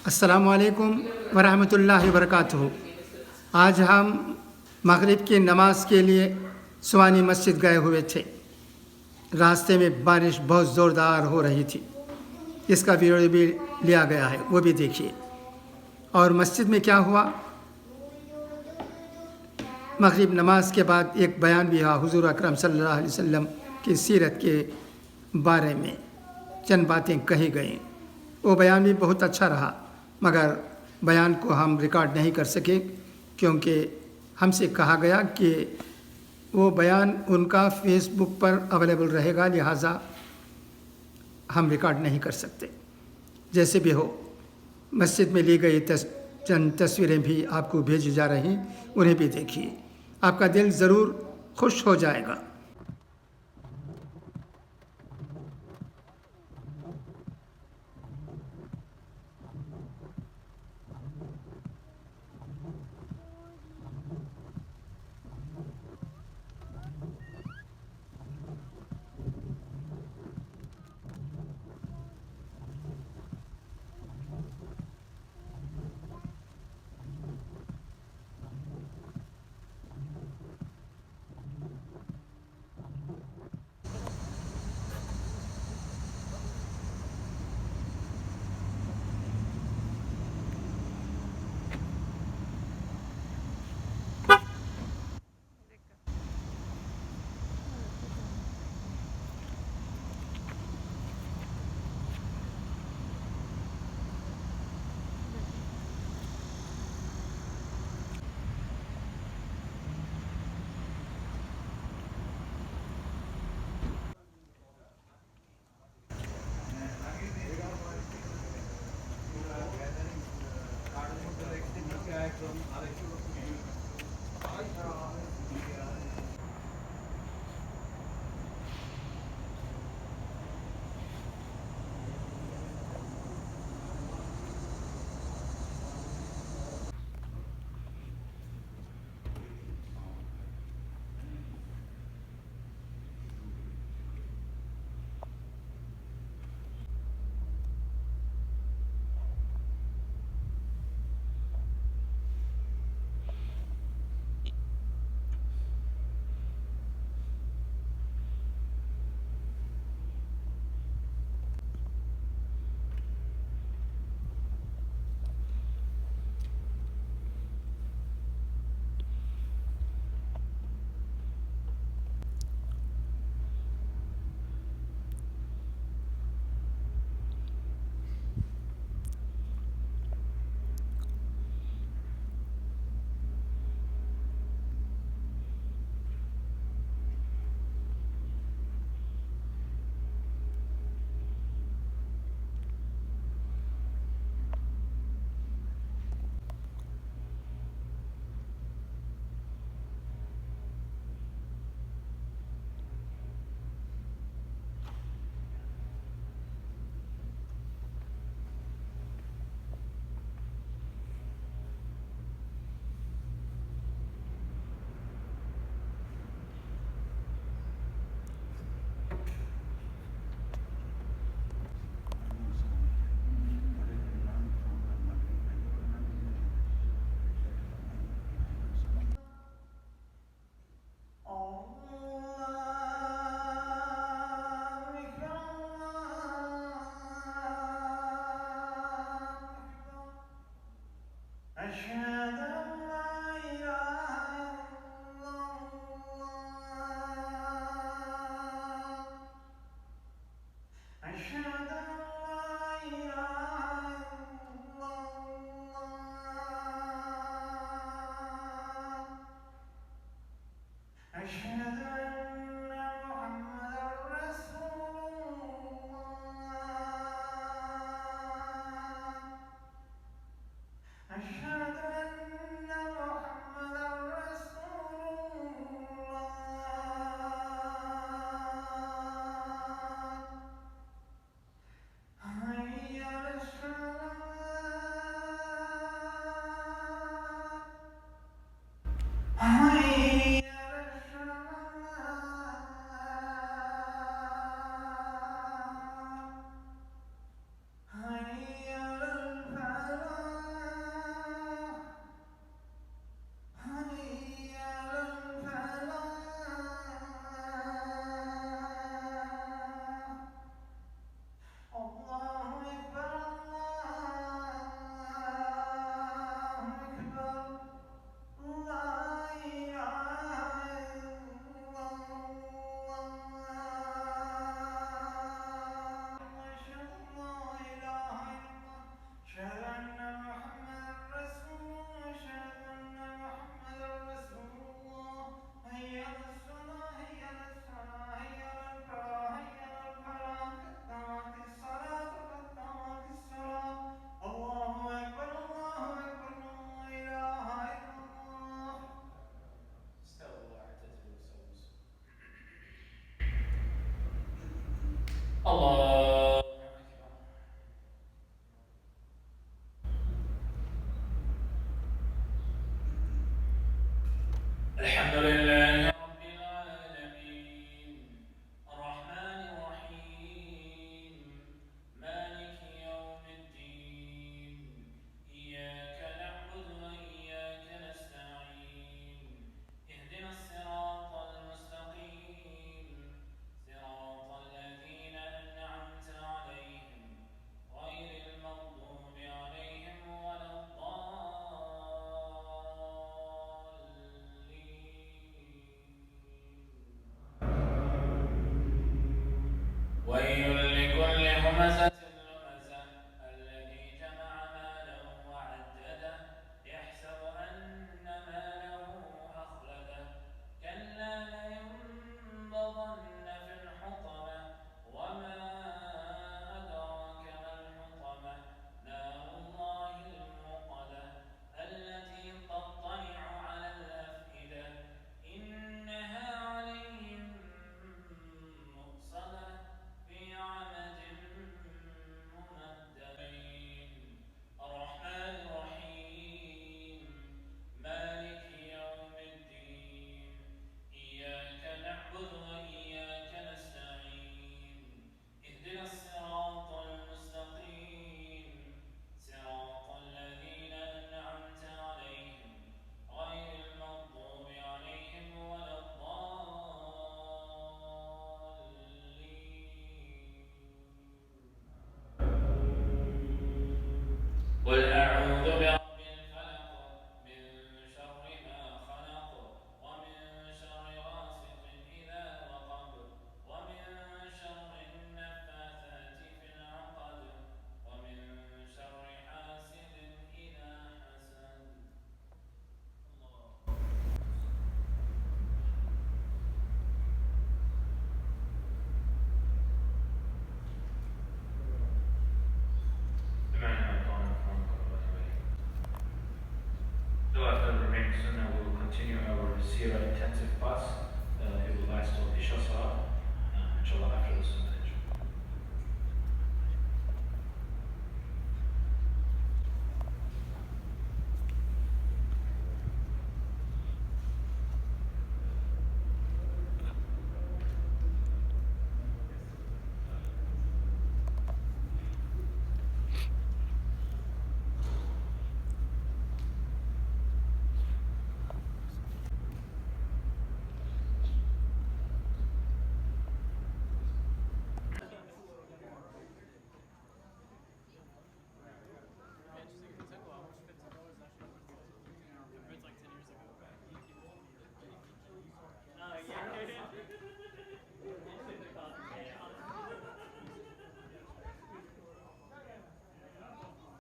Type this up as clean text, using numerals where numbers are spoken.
अस्सलामुअलैकुम वरहमतुल्लाहि वबरकातुहू। आज हम मगरिब की नमाज के लिए सुवानी मस्जिद गए हुए थे। रास्ते में बारिश बहुत ज़ोरदार हो रही थी। इसका वीडियो भी लिया गया है, वो भी देखिए। और मस्जिद में क्या हुआ, मगरिब नमाज के बाद एक बयान भी हुआ हुज़ूर अकरम सल्लल्लाहु अलैहि वसल्लम की सीरत के बारे में चंद बातें कही गई। वो बयान भी बहुत अच्छा रहा, मगर बयान को हम रिकॉर्ड नहीं कर सके क्योंकि हमसे कहा गया कि वो बयान उनका फेसबुक पर अवेलेबल रहेगा, लिहाजा हम रिकॉर्ड नहीं कर सकते। जैसे भी हो, मस्जिद में ली गई चंद तस्वीरें भी आपको भेजी जा रही, उन्हें भी देखिए, आपका दिल ज़रूर खुश हो जाएगा। الحمد لله رب العالمين الرحمن الرحيم مالك يوم الدين إياك نعبد وإياك نستعين اهدنا الصراط المستقيم صراط الذين أنعمت عليهم غير المغضوب عليهم ولا الضالين ويل لكل همزة لمزة الذي جمع ماله وعدده يحسب أن ماله أخلده كلا لينبذن في الحطمة وما أدراك ما الحطمة نار الله الموقدة التي تطلع على الأفئدة إنها عليهم مؤصدة في عمد ممددين الرحمن الرحيم مالك يوم الدين إياك نعبد وإياك نستعين اهدنا الصراط المستقيم صراط الذين أنعمت عليهم غير المغضوب عليهم ولا الضالين قل أعوذ برب الفلق من شر ما خلق ومن شر غاسق إذا وقب ومن شر النفاثات في العقد ومن شر حاسد إذا حسد الله بمعنى أطعنا فرحمك الله عليه. Though after the remaining sunnah, we will continue our seerah intensive class. It will last till Isha Salah, inshallah after the sunnah.